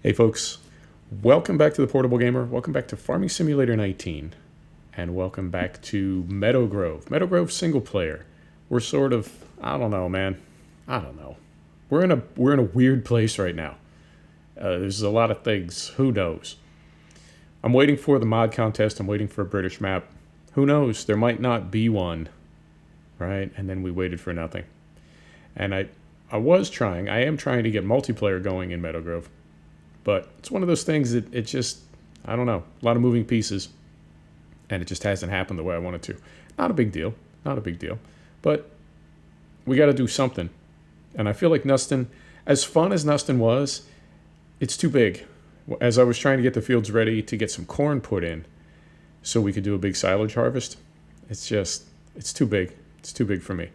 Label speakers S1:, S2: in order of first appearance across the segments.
S1: Hey folks, welcome back to the Portable Gamer, welcome back to Farming Simulator 19, and welcome back to Meadowgrove. Meadowgrove single player. We're sort of, I don't know, man. I don't know. We're in a weird place right now. There's a lot of things. Who knows? I'm waiting for the mod contest. I'm waiting for a British map. Who knows? There might not be one, right? And then we waited for nothing. And I am trying to get multiplayer going in Meadowgrove. But it's one of those things that it just, I don't know, a lot of moving pieces. And it just hasn't happened the way I wanted to. Not a big deal. Not a big deal. But we got to do something. And I feel like Nuston, as fun as Nuston was, it's too big. As I was trying to get the fields ready to get some corn put in so we could do a big silage harvest, it's too big. It's too big for me.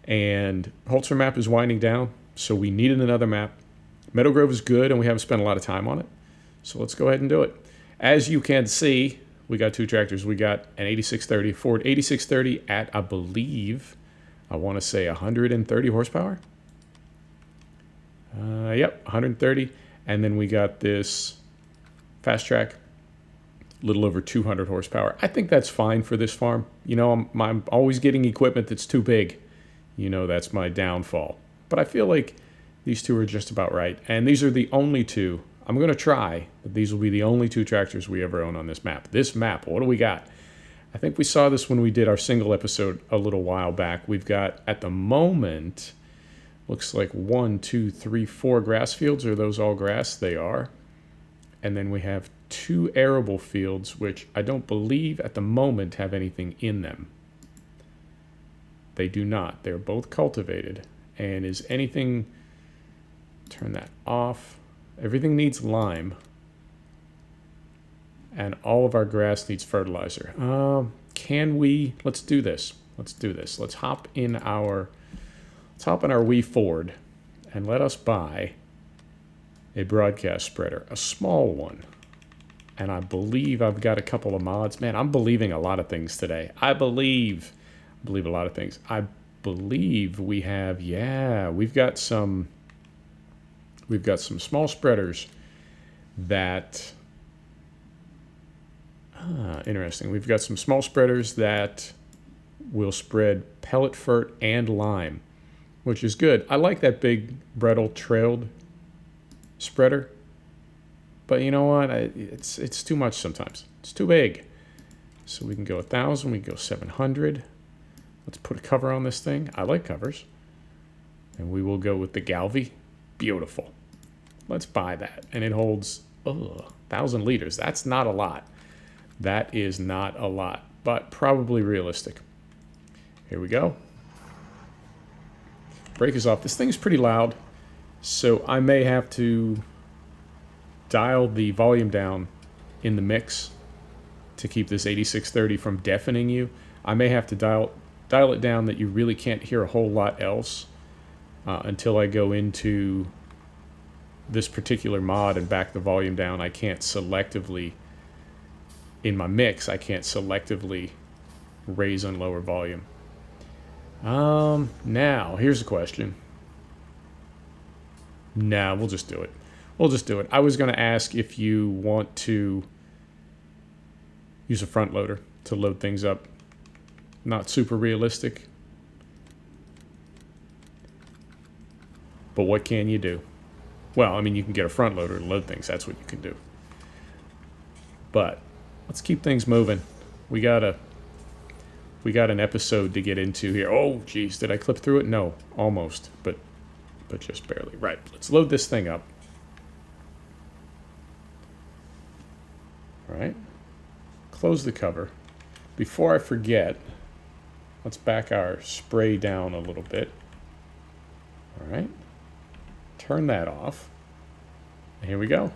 S1: And Holzer map is winding down, so we needed another map. Meadowgrove is good, and we haven't spent a lot of time on it. So let's go ahead and do it. As you can see, we got two tractors. We got an 8630, Ford 8630 at, I believe, I want to say 130 horsepower. Yep, 130. And then we got this fast track, a little over 200 horsepower. I think that's fine for this farm. You know, I'm always getting equipment that's too big. You know, that's my downfall. But I feel like these two are just about right. And these are the only two. I'm going to try, but these will be the only two tractors we ever own on this map. This map, what do we got? I think we saw this when we did our single episode a little while back. We've got, at the moment, looks like 1, 2, 3, 4 grass fields. Are those all grass? They are. And then we have 2 arable fields, which I don't believe at the moment have anything in them. They do not. They're both cultivated. And is anything... Turn that off. Everything needs lime. And all of our grass needs fertilizer. Can we... Let's do this. Let's do this. Let's hop in our wee Ford and let us buy a broadcast spreader, a small one. And I believe I've got a couple of mods. Man, I'm believing a lot of things today. I believe a lot of things. I believe we have, yeah, we've got some small spreaders that, interesting. We've got some small spreaders that will spread pellet fert and lime, which is good. I like that big Brettle trailed spreader, but you know what? It's too much sometimes. It's too big. So we can go 1,000. We can go 700. Let's put a cover on this thing. I like covers. And we will go with the Galvy. Beautiful. Let's buy that. And it holds 1,000 liters. That's not a lot. That is not a lot, but probably realistic. Here we go. Brake is off. This thing's pretty loud, so I may have to dial the volume down in the mix to keep this 8630 from deafening you. I may have to dial it down that you really can't hear a whole lot else until I go into this particular mod and back the volume down. I can't selectively, in my mix, I can't selectively raise and lower volume. Now, here's a question. Nah, we'll just do it. We'll just do it. I was going to ask if you want to use a front loader to load things up. Not super realistic. But what can you do? Well, I mean, you can get a front loader to load things. That's what you can do. But let's keep things moving. We got an episode to get into here. Oh, geez, did I clip through it? No, almost, but just barely. Right, let's load this thing up. All right, close the cover. Before I forget, let's back our spray down a little bit. All right, turn that off. And here we go.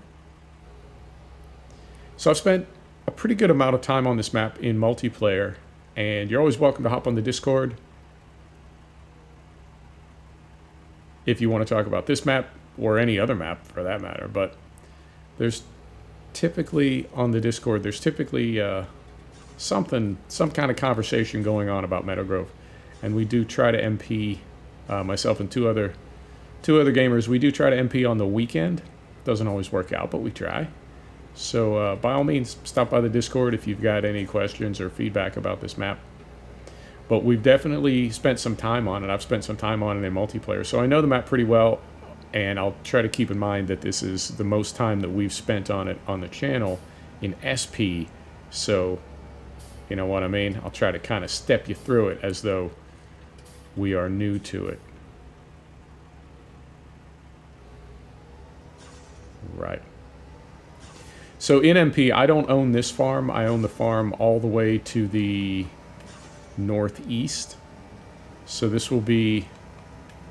S1: So I've spent a pretty good amount of time on this map in multiplayer. And you're always welcome to hop on the Discord if you want to talk about this map or any other map for that matter. But there's typically, on the Discord, there's typically some kind of conversation going on about Meadowgrove. And we do try to MP, myself and two other gamers, we do try to MP on the weekend. Doesn't always work out, but we try. So by all means, stop by the Discord if you've got any questions or feedback about this map. But we've definitely spent some time on it. I've spent some time on it in multiplayer, so I know the map pretty well, and I'll try to keep in mind that this is the most time that we've spent on it on the channel in SP, so you know what I mean? I'll try to kind of step you through it as though we are new to it. Right. So in MP, I don't own this farm. I own the farm all the way to the northeast. So this will be,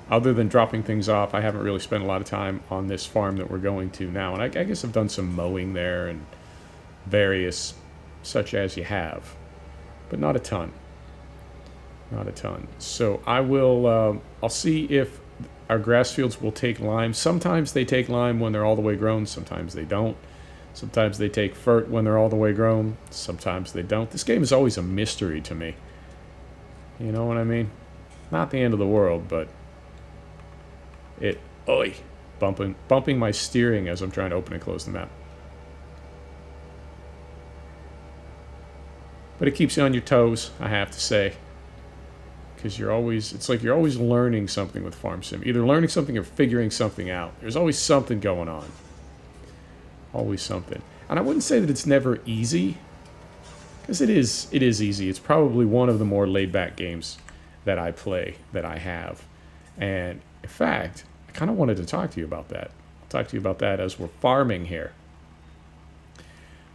S1: other than dropping things off, I haven't really spent a lot of time on this farm that we're going to now. And I guess I've done some mowing there and various such as you have, but not a ton. Not a ton. So I will, I'll see if our grass fields will take lime. Sometimes they take lime when they're all the way grown. Sometimes they don't. Sometimes they take fert when they're all the way grown. Sometimes they don't. This game is always a mystery to me. You know what I mean? Not the end of the world, but it, oi, bumping my steering as I'm trying to open and close the map. But it keeps you on your toes, I have to say. Because you're always, it's like you're always learning something with Farm Sim. Either learning something or figuring something out. There's always something going on. Always something. And I wouldn't say that it's never easy. Because it is easy. It's probably one of the more laid-back games that I play, that I have. And, in fact, I kind of wanted to talk to you about that. I'll talk to you about that as we're farming here.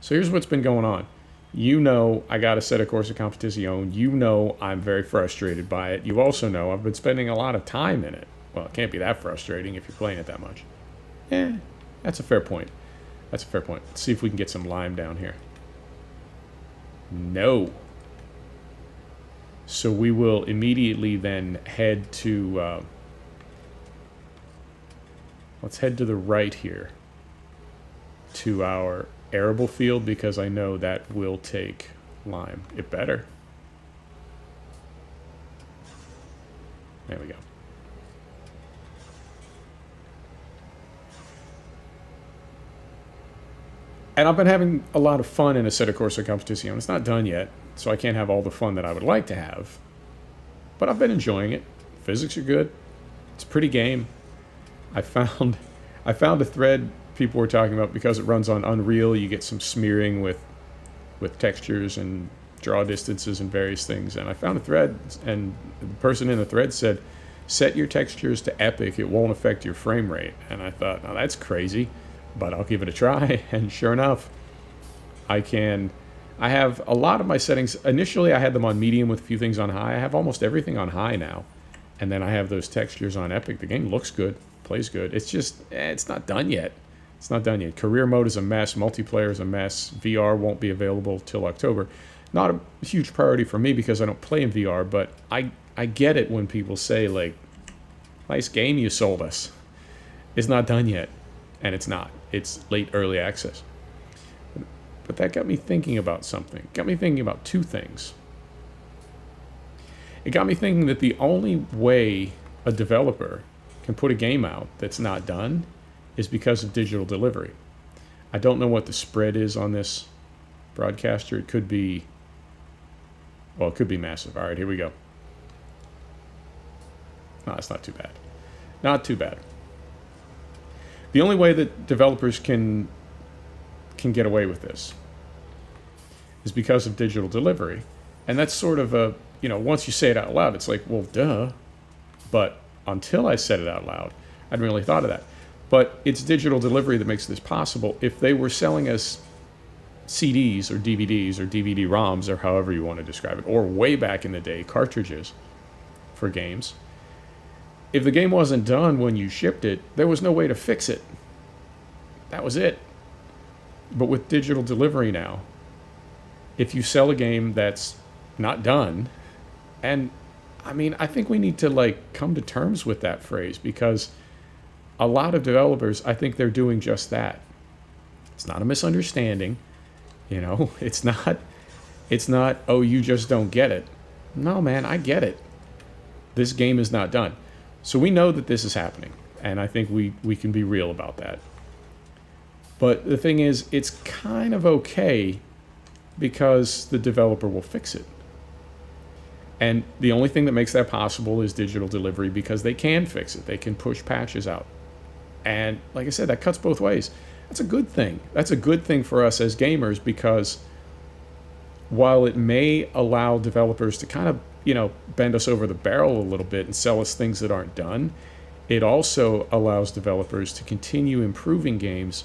S1: So here's what's been going on. You know I got a set of Corsa Competizione. You know I'm very frustrated by it. You also know I've been spending a lot of time in it. Well, it can't be that frustrating if you're playing it that much. That's a fair point. That's a fair point. Let's see if we can get some lime down here. No. So we will immediately then head to... let's head to the right here. To our arable field, because I know that will take lime. It better. There we go. And I've been having a lot of fun in Assetto Corsa Competizione. It's not done yet, so I can't have all the fun that I would like to have. But I've been enjoying it. Physics are good. It's a pretty game. I found a thread people were talking about, because it runs on Unreal, you get some smearing with textures and draw distances and various things. And I found a thread, and the person in the thread said, set your textures to epic, it won't affect your frame rate. And I thought, now that's crazy, but I'll give it a try. And sure enough, I have a lot of my settings. Initially I had them on medium with a few things on high. I have almost everything on high now. And then I have those textures on epic. The game looks good, plays good. It's just, it's not done yet. It's not done yet. Career mode is a mess. Multiplayer is a mess. VR won't be available till October. Not a huge priority for me because I don't play in VR, but I get it when people say, like, nice game you sold us. It's not done yet. And it's not. It's late early access. But that got me thinking about something. It got me thinking about two things. It got me thinking that the only way a developer can put a game out that's not done is because of digital delivery. I don't know what the spread is on this broadcaster. It could be, well, it could be massive. All right, here we go. No, it's not too bad. Not too bad. The only way that developers can get away with this is because of digital delivery. And that's sort of a, you know, once you say it out loud, it's like, well, duh. But until I said it out loud, I hadn't really thought of that. But it's digital delivery that makes this possible. If they were selling us CDs or DVDs or DVD-ROMs or however you want to describe it, or way back in the day, cartridges for games, if the game wasn't done when you shipped it, there was no way to fix it. That was it. But with digital delivery now, if you sell a game that's not done, and I mean, I think we need to like come to terms with that phrase, because a lot of developers, I think they're doing just that. It's not a misunderstanding, you know, it's not, oh, you just don't get it. No, man, I get it. This game is not done. So we know that this is happening, and I think we can be real about that. But the thing is, it's kind of okay because the developer will fix it. And the only thing that makes that possible is digital delivery, because they can fix it. They can push patches out. And like I said, that cuts both ways. That's a good thing. That's a good thing for us as gamers, because while it may allow developers to kind of, bend us over the barrel a little bit and sell us things that aren't done, it also allows developers to continue improving games,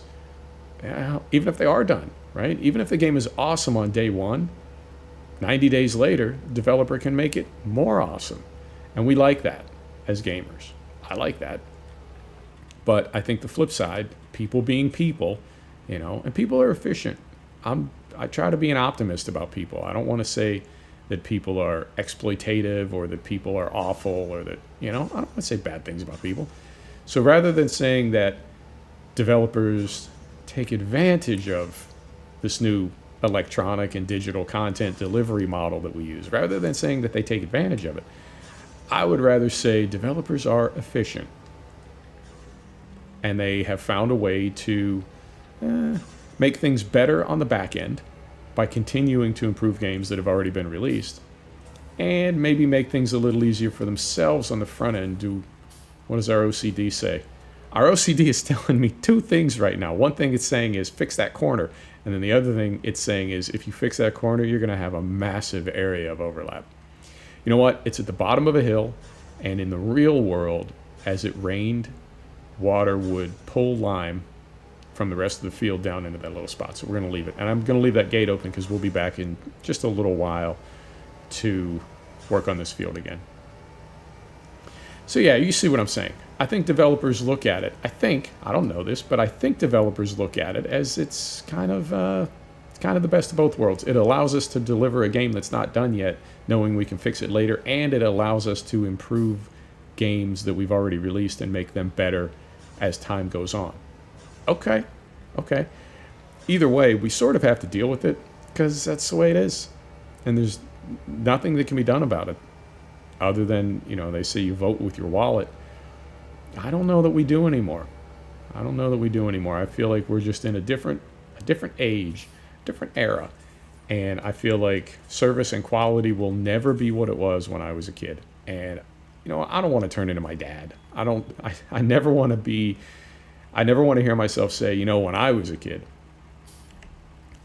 S1: even if they are done, right? Even if the game is awesome on day one, 90 days later, the developer can make it more awesome. And we like that as gamers. I like that. But I think the flip side, people being people, and people are efficient. I try to be an optimist about people. I don't want to say that people are exploitative or that people are awful or that, I don't want to say bad things about people. So rather than saying that developers take advantage of this new electronic and digital content delivery model that we use, rather than saying that they take advantage of it, I would rather say developers are efficient. And they have found a way to make things better on the back end by continuing to improve games that have already been released, and maybe make things a little easier for themselves on the front end. What does our OCD say? Our OCD is telling me two things right now. One thing it's saying is fix that corner, and then the other thing it's saying is if you fix that corner, you're going to have a massive area of overlap. You know what? It's at the bottom of a hill, and in the real world, as it rained, water would pull lime from the rest of the field down into that little spot. So we're going to leave it. And I'm going to leave that gate open because we'll be back in just a little while to work on this field again. So yeah, you see what I'm saying. I think developers look at it. I don't know this, but I think developers look at it as it's kind of the best of both worlds. It allows us to deliver a game that's not done yet, knowing we can fix it later, and it allows us to improve games that we've already released and make them better as time goes on. Okay. Either way, we sort of have to deal with it because that's the way it is. And there's nothing that can be done about it other than, they say you vote with your wallet. I don't know that we do anymore. I feel like we're just in a different age, different era. And I feel like service and quality will never be what it was when I was a kid. And, I don't want to turn into my dad. I never want to hear myself say, when I was a kid.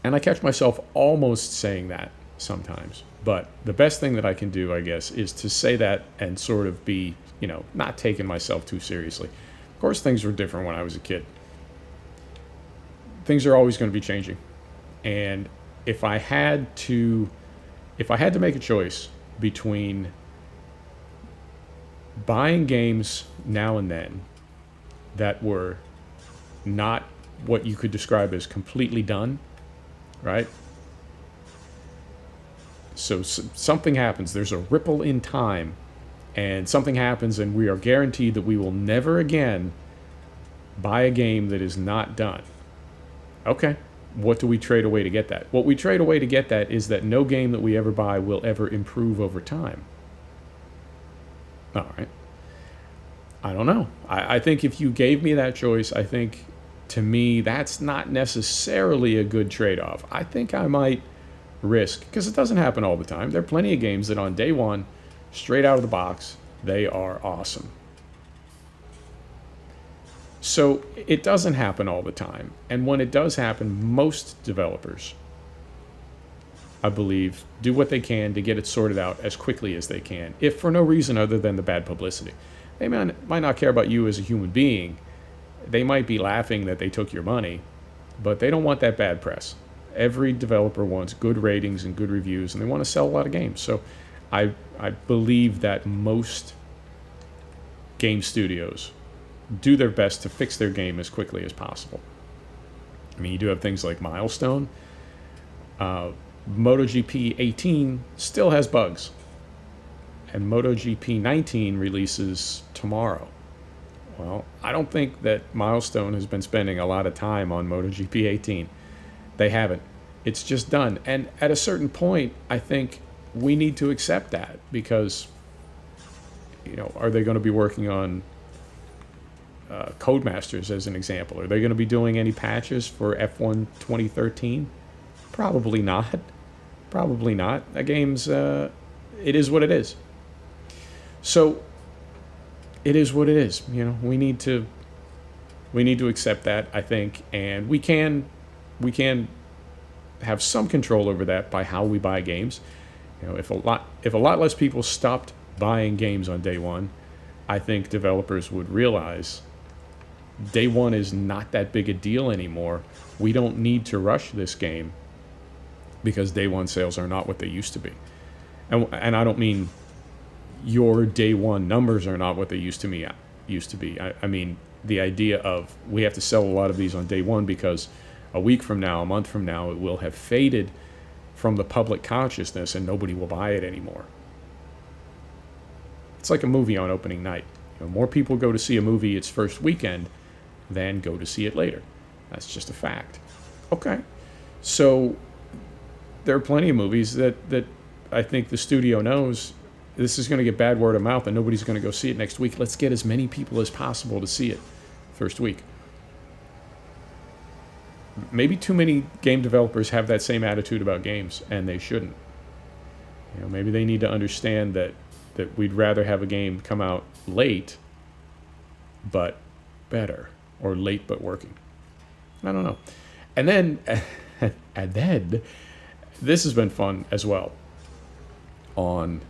S1: And I catch myself almost saying that sometimes. But the best thing that I can do, I guess, is to say that and sort of be, not taking myself too seriously. Of course, things were different when I was a kid. Things are always going to be changing. And if I had to make a choice between buying games now and then that were not what you could describe as completely done, right? So something happens, there's a ripple in time, and something happens and we are guaranteed that we will never again buy a game that is not done. Okay, what do we trade away to get that? What we trade away to get that is that no game that we ever buy will ever improve over time. All right. I don't know. I think if you gave me that choice, I think, to me, that's not necessarily a good trade-off. I think I might risk, because it doesn't happen all the time. There are plenty of games that on day one, straight out of the box, they are awesome. So it doesn't happen all the time. And when it does happen, most developers, I believe, do what they can to get it sorted out as quickly as they can, if for no reason other than the bad publicity. They might not care about you as a human being. They might be laughing that they took your money, but they don't want that bad press. Every developer wants good ratings and good reviews, and they want to sell a lot of games. So I believe that most game studios do their best to fix their game as quickly as possible. I mean, you do have things like Milestone. MotoGP 18 still has bugs, and MotoGP 19 releases tomorrow. Well, I don't think that Milestone has been spending a lot of time on MotoGP 18. They haven't. It's just done. And at a certain point, I think we need to accept that, because, are they going to be working on Codemasters as an example. Are they going to be doing any patches for F1 2013? Probably not. Probably not. That game's, it is what it is. So, it is what it is. You know, we need to accept that, I think, and we can have some control over that by how we buy games. You know, if a lot less people stopped buying games on day one, I think developers would realize day one is not that big a deal anymore. We don't need to rush this game because day one sales are not what they used to be. And I don't mean your day one numbers are not what they used to be. I mean the idea of we have to sell a lot of these on day one because a week from now, a month from now, it will have faded from the public consciousness and nobody will buy it anymore. It's like a movie on opening night. You know, more people go to see a movie its first weekend than go to see it later. That's just a fact. Okay. So there are plenty of movies that I think the studio knows this is going to get bad word of mouth and nobody's going to go see it next week. Let's get as many people as possible to see it first week. Maybe too many game developers have that same attitude about games, and they shouldn't. You know, maybe they need to understand that we'd rather have a game come out late but better, or late but working. I don't know. And then this has been fun as well. On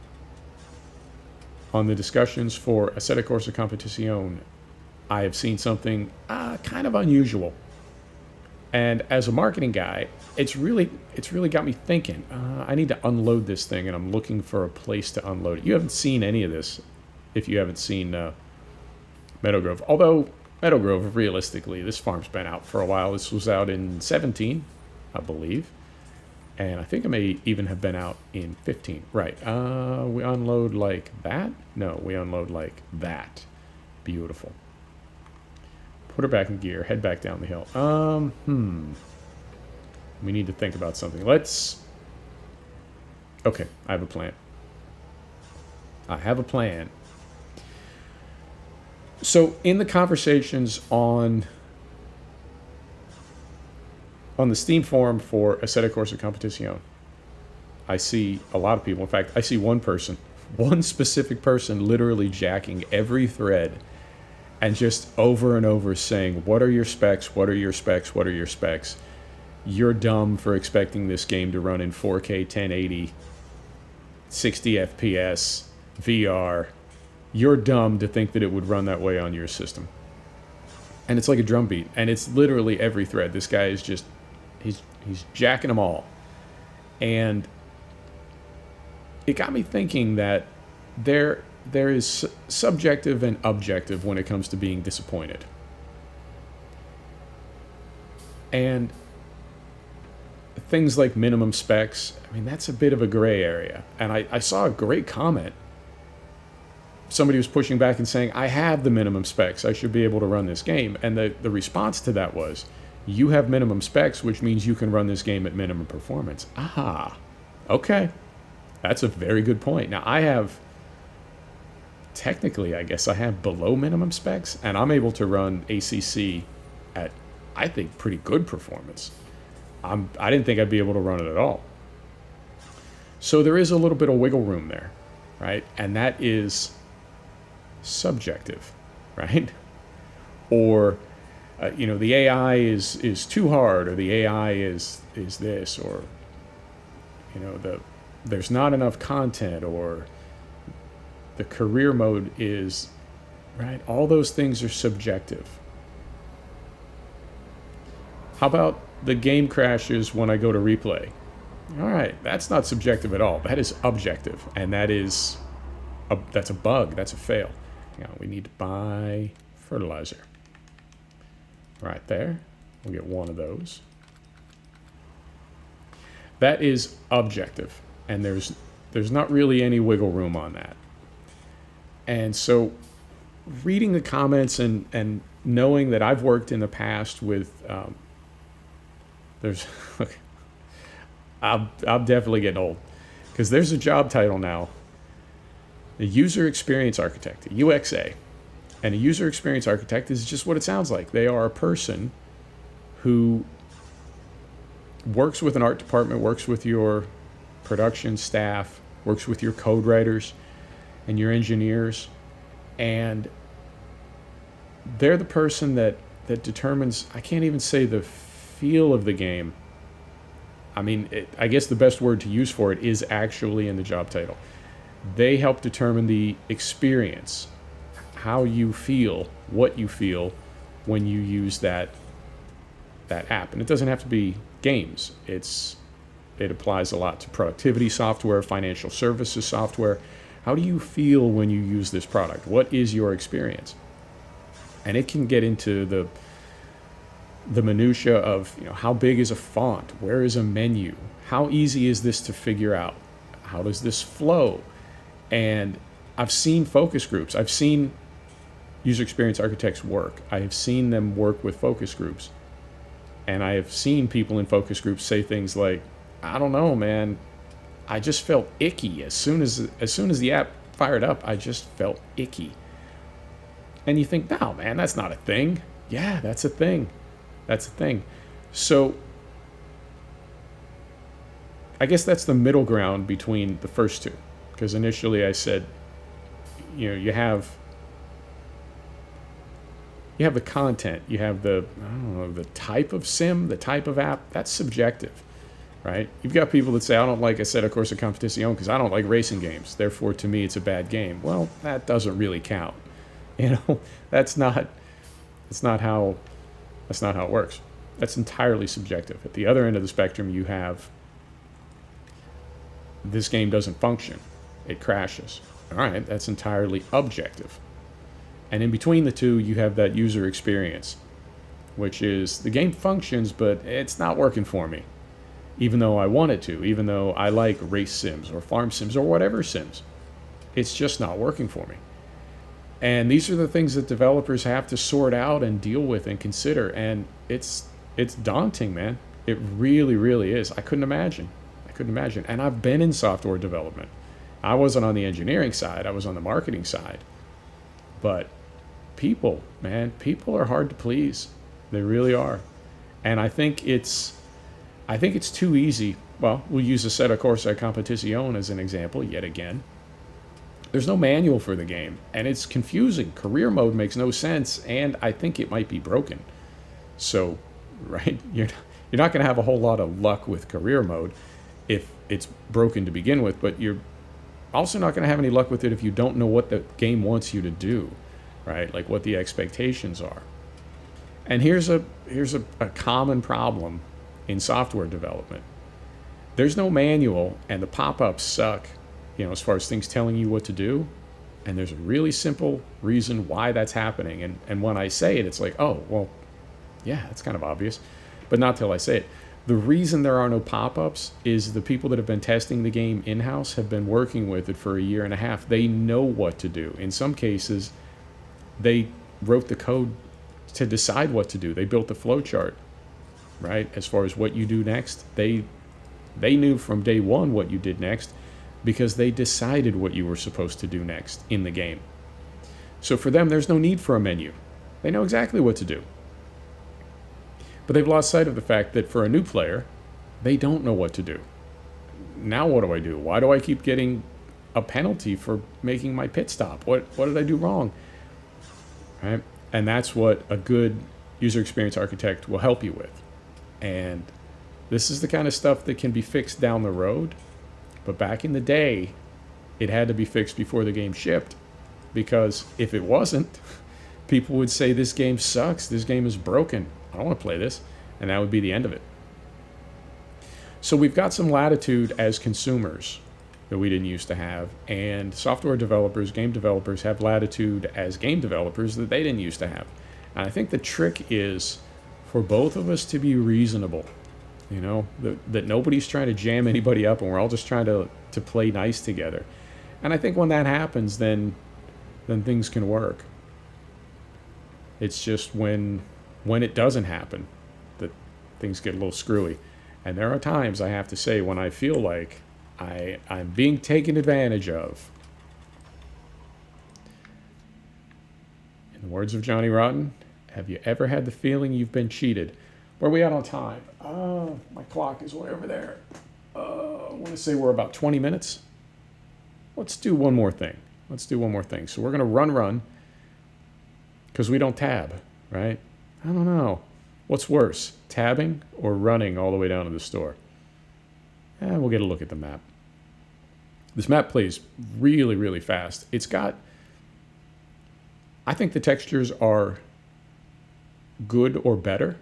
S1: the discussions for Assetto Corsa Competizione, I have seen something kind of unusual. And as a marketing guy, it's really got me thinking. I need to unload this thing, and I'm looking for a place to unload it. You haven't seen any of this if you haven't seen Meadowgrove. Although Meadowgrove, realistically, this farm's been out for a while. This was out in 17, I believe. And I think it may even have been out in 15. Right. We unload like that? No, we unload like that. Beautiful. Put her back in gear. Head back down the hill. We need to think about something. Okay, I have a plan. So in the conversations on the Steam forum for Assetto Corsa Competizione, I see a lot of people. In fact, I see one specific person literally jacking every thread and just over and over saying, what are your specs? What are your specs? What are your specs? You're dumb for expecting this game to run in 4K 1080, 60 FPS, VR. You're dumb to think that it would run that way on your system. And it's like a drum beat. And it's literally every thread. This guy is just, he's jacking them all. And it got me thinking that there is subjective and objective when it comes to being disappointed. And things like minimum specs, I mean, that's a bit of a gray area. And I saw a great comment. Somebody was pushing back and saying, I have the minimum specs. I should be able to run this game. And the response to that was, you have minimum specs, which means you can run this game at minimum performance. Aha. Okay. That's a very good point. Now, technically, I guess I have below minimum specs, and I'm able to run ACC at, I think, pretty good performance. I didn't think I'd be able to run it at all. So there is a little bit of wiggle room there, right? And that is subjective, right? Or, the AI is too hard, or the AI is this, or, there's not enough content, or the career mode is, right? All those things are subjective. How about the game crashes when I go to replay? All right, that's not subjective at all. That is objective, and that's a bug. That's a fail. We need to buy fertilizer. Right there. We'll get one of those. That is objective, and there's not really any wiggle room on that. And so reading the comments and knowing that I've worked in the past with I'm definitely getting old, because there's a job title now, the user experience architect, UXA. And a user experience architect is just what it sounds like. They are a person who works with an art department, works with your production staff, works with your code writers and your engineers, and they're the person that determines, I can't even say the feel of the game. I mean, I guess the best word to use for it is actually in the job title. They help determine the experience, how you feel, what you feel when you use that app. And it doesn't have to be games. It applies a lot to productivity software, financial services software. How do you feel when you use this product? What is your experience? And it can get into the minutia of, how big is a font? Where is a menu? How easy is this to figure out? How does this flow? And I've seen focus groups. I've seen user experience architects work. I have seen them work with focus groups. And I have seen people in focus groups say things like, I don't know, man. I just felt icky. As soon as the app fired up, I just felt icky. And you think, no, man, that's not a thing. Yeah, that's a thing. That's a thing. So I guess that's the middle ground between the first two. Because initially I said, you have the content, you have the type of sim, the type of app. That's subjective, right? You've got people that say, I don't like Assetto Corsa Competizione because I don't like racing games. Therefore, to me, it's a bad game. Well, that doesn't really count. That's not how it works. That's entirely subjective. At the other end of the spectrum, you have this game doesn't function. It crashes. All right, that's entirely objective. And in between the two, you have that user experience, which is the game functions, but it's not working for me. Even though I want it to, even though I like race sims or farm sims or whatever sims, it's just not working for me. And these are the things that developers have to sort out and deal with and consider. And it's daunting, man. It really, really is. I couldn't imagine. And I've been in software development. I wasn't on the engineering side. I was on the marketing side. But people are hard to please. They really are. And I think it's too easy. Well, we'll use Assetto Corsa Competizione as an example yet again. There's no manual for the game, and it's confusing. Career mode makes no sense, and I think it might be broken. So, right, you're not going to have a whole lot of luck with career mode if it's broken to begin with, but you're also not going to have any luck with it if you don't know what the game wants you to do, right? Like what the expectations are. And here's a common problem in software development. There's no manual, and the pop-ups suck. As far as things telling you what to do. And there's a really simple reason why that's happening. And when I say it, it's like, oh, well, yeah, that's kind of obvious. But not till I say it. The reason there are no pop-ups is the people that have been testing the game in-house have been working with it for a year and a half. They know what to do. In some cases, they wrote the code to decide what to do. They built the flowchart, right? As far as what you do next, they knew from day one what you did next, because they decided what you were supposed to do next in the game. So for them, there's no need for a menu. They know exactly what to do. But they've lost sight of the fact that for a new player, they don't know what to do. Now what do I do? Why do I keep getting a penalty for making my pit stop? What did I do wrong? Right? And that's what a good user experience architect will help you with. And this is the kind of stuff that can be fixed down the road. But back in the day, it had to be fixed before the game shipped. Because if it wasn't, people would say, this game sucks, this game is broken, I don't want to play this. And that would be the end of it. So we've got some latitude as consumers that we didn't used to have. And software developers, game developers have latitude as game developers that they didn't used to have. And I think the trick is for both of us to be reasonable. That nobody's trying to jam anybody up and we're all just trying to play nice together. And I think when that happens, then things can work. It's just when it doesn't happen that things get a little screwy. And there are times, I have to say, when I feel like I'm being taken advantage of. In the words of Johnny Rotten, have you ever had the feeling you've been cheated? Where are we at on time? My clock is way over there. I want to say we're about 20 minutes. Let's do one more thing. So we're going to run, because we don't tab, right? I don't know. What's worse, tabbing or running all the way down to the store? We'll get a look at the map. This map plays really, really fast. I think the textures are good or better.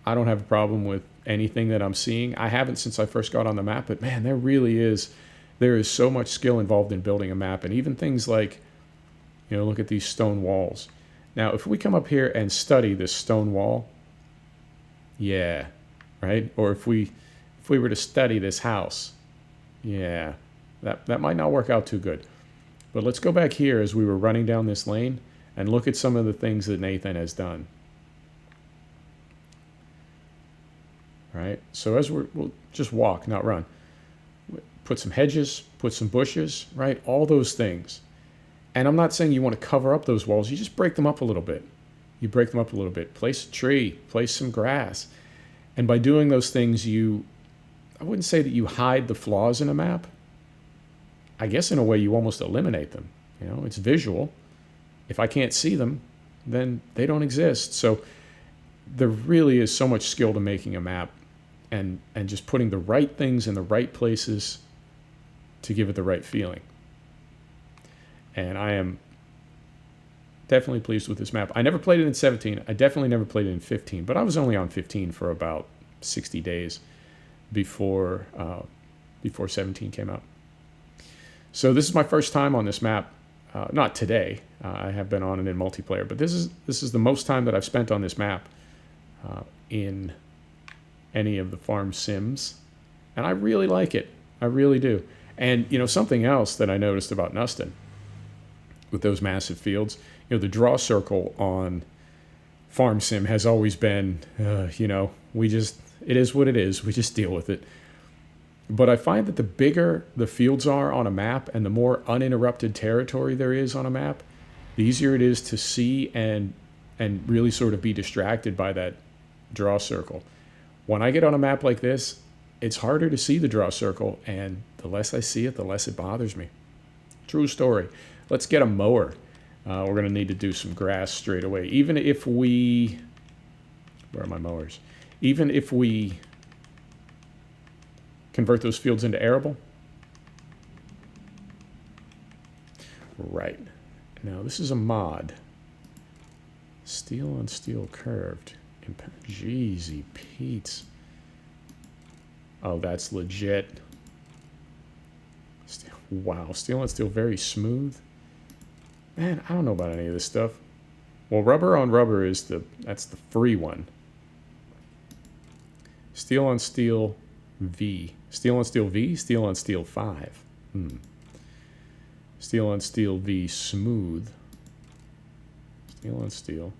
S1: I don't have a problem with anything that I'm seeing. I haven't since I first got on the map, but man, there is so much skill involved in building a map, and even things like, look at these stone walls. Now, if we come up here and study this stone wall, yeah, right? Or if we were to study this house, yeah, that might not work out too good. But let's go back here as we were running down this lane and look at some of the things that Nathan has done. Right? So as we'll just walk, not run. Put some hedges, put some bushes, right? All those things. And I'm not saying you want to cover up those walls. You just break them up a little bit. Place a tree, place some grass. And by doing those things, I wouldn't say that you hide the flaws in a map. I guess in a way you almost eliminate them. It's visual. If I can't see them, then they don't exist. So there really is so much skill to making a map and just putting the right things in the right places to give it the right feeling. And I am definitely pleased with this map. I never played it in 17. I definitely never played it in 15, but I was only on 15 for about 60 days before 17 came out. So this is my first time on this map. Not today. I have been on it in multiplayer, but this is the most time that I've spent on this map in any of the farm sims, and I really like it. I really do. And something else that I noticed about Nuston with those massive fields, the draw circle on farm sim has always been, it is what it is. We just deal with it. But I find that the bigger the fields are on a map and the more uninterrupted territory there is on a map, the easier it is to see and really sort of be distracted by that draw circle. When I get on a map like this, it's harder to see the draw circle, and the less I see it, the less it bothers me. True story. Let's get a mower. We're going to need to do some grass straight away. Even if we... Where are my mowers? Even if we convert those fields into arable. Right. Now, this is a mod. Steel on steel curved. Jeezy Pete's. Oh, that's legit. Wow, steel on steel, very smooth. Man, I don't know about any of this stuff. Well, rubber on rubber that's the free one. Steel on steel V. Steel on steel V, steel on steel 5. Steel on steel V smooth. Steel on steel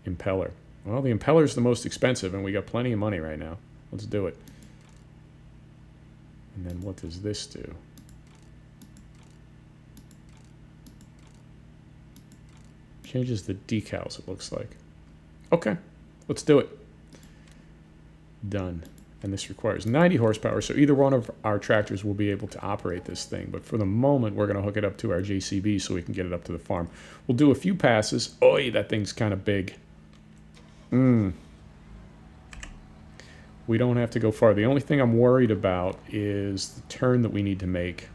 S1: impeller. Well, the impeller's the most expensive, and we got plenty of money right now. Let's do it. And then what does this do? Changes the decals, it looks like. Okay, let's do it. Done. And this requires 90 horsepower, so either one of our tractors will be able to operate this thing. But for the moment, we're going to hook it up to our JCB so we can get it up to the farm. We'll do a few passes. Oy, that thing's kind of big. We don't have to go far. The only thing I'm worried about is the turn that we need to make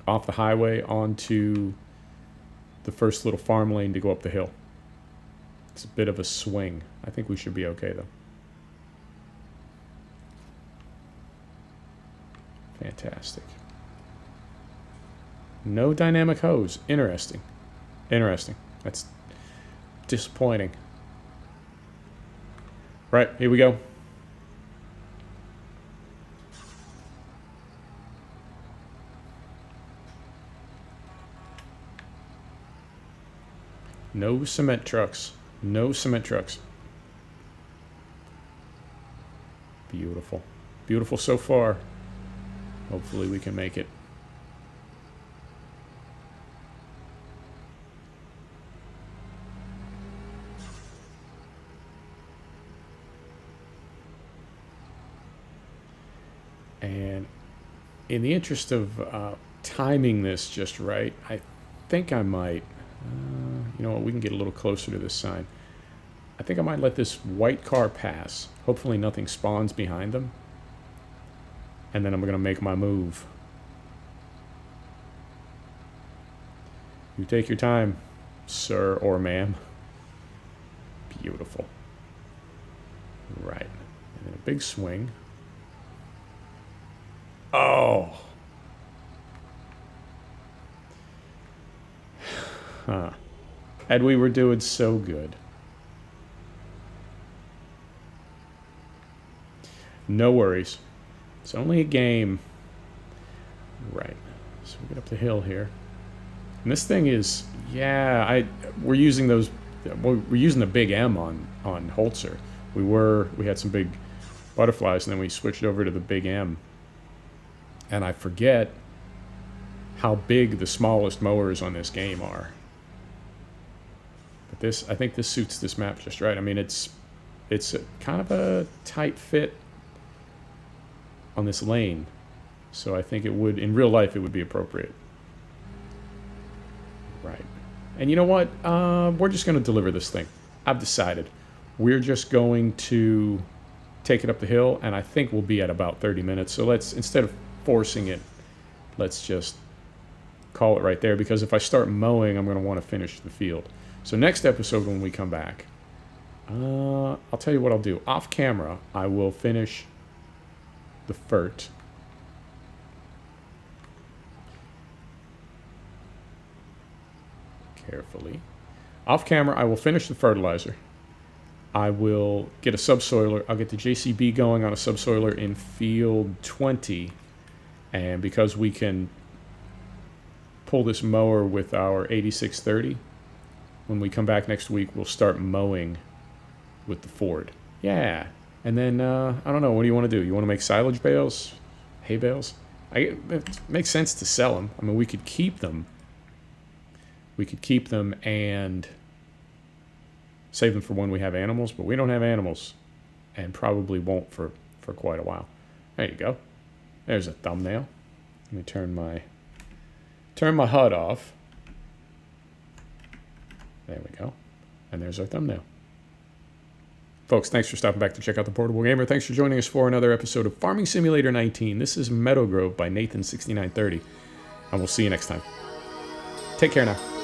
S1: off the highway onto the first little farm lane to go up the hill. It's a bit of a swing. I think we should be okay, though. Fantastic. No dynamic hose. Interesting. Interesting. That's disappointing. Right, here we go. No cement trucks. No cement trucks. Beautiful. Beautiful so far. Hopefully we can make it. And in the interest of timing this just right, I think I might, you know what, we can get a little closer to this sign. I think I might let this white car pass. Hopefully nothing spawns behind them. And then I'm going to make my move. You take your time, sir or ma'am. Beautiful. Right. And then a big swing. Oh. Huh. And we were doing so good. No worries. It's only a game. Right. So we get up the hill here. And this thing is, yeah, we're using those, we're using the big M on Holzer. We had some big butterflies, and then we switched over to the big M. And I forget how big the smallest mowers on this game are. But this, I think this suits this map just right. I mean, it's kind of a tight fit on this lane. So I think it would, in real life, it would be appropriate. Right. And you know what? We're just going to deliver this thing. I've decided. We're just going to take it up the hill, and I think we'll be at about 30 minutes. So let's, instead of forcing it, let's just call it right there, because if I start mowing, I'm going to want to finish the field. So next episode when we come back, I'll tell you what I'll do. Off camera, I will finish the fert. Carefully. Off camera, I will finish the fertilizer. I will get a subsoiler. I'll get the JCB going on a subsoiler in field 20. And because we can pull this mower with our 8630, when we come back next week, we'll start mowing with the Ford. Yeah. And then, I don't know, what do you want to do? You want to make silage bales? Hay bales? It makes sense to sell them. I mean, we could keep them. We could keep them and save them for when we have animals, but we don't have animals and probably won't for quite a while. There you go. There's a thumbnail. Let me turn my HUD off. There we go. And there's our thumbnail. Folks, thanks for stopping back to check out The Portable Gamer. Thanks for joining us for another episode of Farming Simulator 19. This is Meadowgrove by Nathan6930. And we'll see you next time. Take care now.